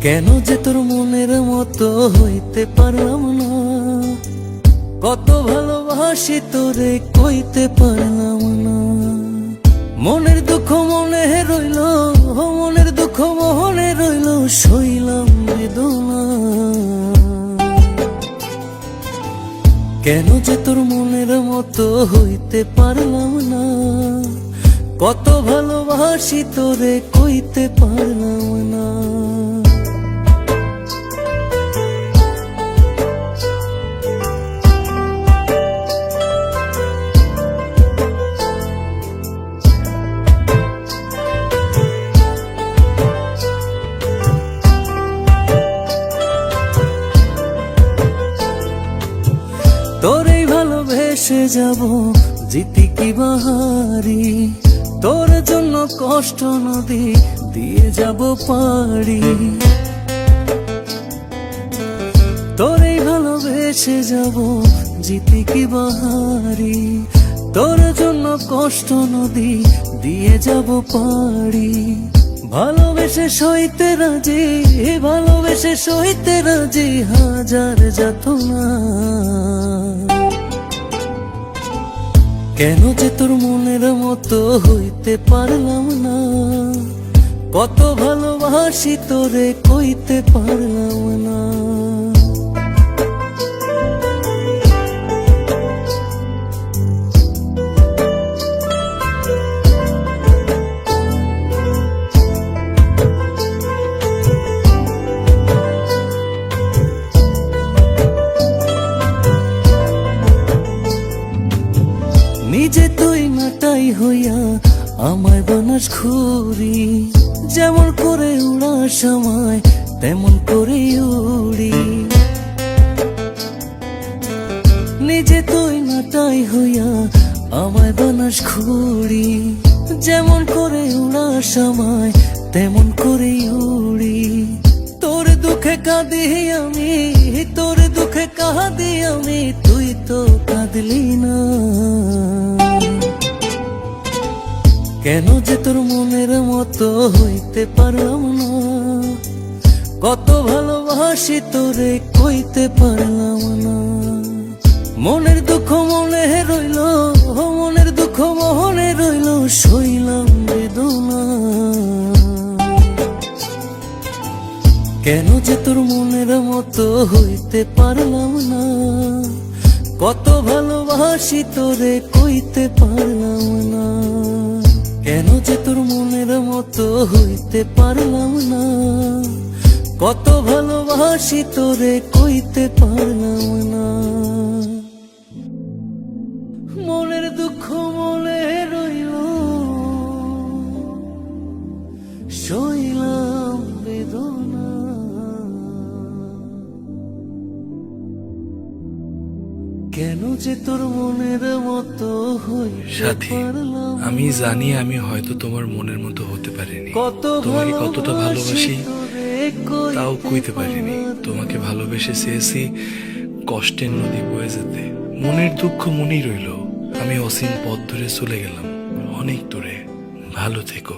কেন যে তোর মনের মতো হইতে পারলাম না, কত ভালোবাসি তোরে কইতে পারলাম না। মনের দুঃখ মনে রইল, মনের দুঃখ মনে রইল, সইলাম বেদনা। কেন যে তোর মনের মতো হইতে পারলাম না, কত ভালোবাসি তোরে কইতে পারলাম না। তোরেই ভালোবেসে যাব জিতি কি বাহারি, তোর জন্য কষ্ট নদী দিয়ে যাব পারি। তোরেই ভালোবেসে যাব জিতি কি বাহারি, তোর জন্য কষ্ট নদী দিয়ে যাব পারি। ভালোবেসে সইতে রাজি, ভালোবেসে সইতে রাজি হাজার যাতনা। কেন যে তোর মনের মতো হইতে পারলাম না, কত ভালোবাসি তোরে কইতে পারলাম না। নিজে তুই নাটাই হইয়া আমায় বানাস ঘুরি, যেমন করে উড়ার সময় তেমন করে উড়ি। নিজে তুই নাটাই হইয়া আমায় বানাস ঘুরি, যেমন করে উড়ার সময় তেমন করে উড়ি। তোর দুঃখে কাঁদি আমি, তোর দুঃখে কাঁদি আমি, তুই তো কাঁদলি না। কেন যে তোর মনের মতো হইতে পারলাম না, কত ভালোবাসি তোরে কইতে পারলাম না। মনের দুঃখ মনে রইল, মনের দুঃখ মনে রইল, সইলাম বেদনা। কেন যে তোর মনের মতো হইতে পারলাম না, কত ভালোবাসি তোরে কইতে পারলাম না। কেন যে তোর মনের মতো হইতে পারলাম না, কত ভালোবাসি তোরে কইতে পারলাম না। মনের দুঃখ মনে রইল, সইলাম বেদনা। কেন যে তোর মনের মতো সাথী, আমি জানি আমি হয়তো তোমার মনের মতো হতে পারিনি, তোমাকে কতটা ভালোবাসি তাও কইতে পারিনি। তোমাকে ভালোবেসে চেয়েছি কষ্টের নদী বয়ে যেতে, মনের দুঃখ মনেই রইল। আমি অসীম পথ ধরে চলে গেলাম অনেক দূরে। ভালো থেকো।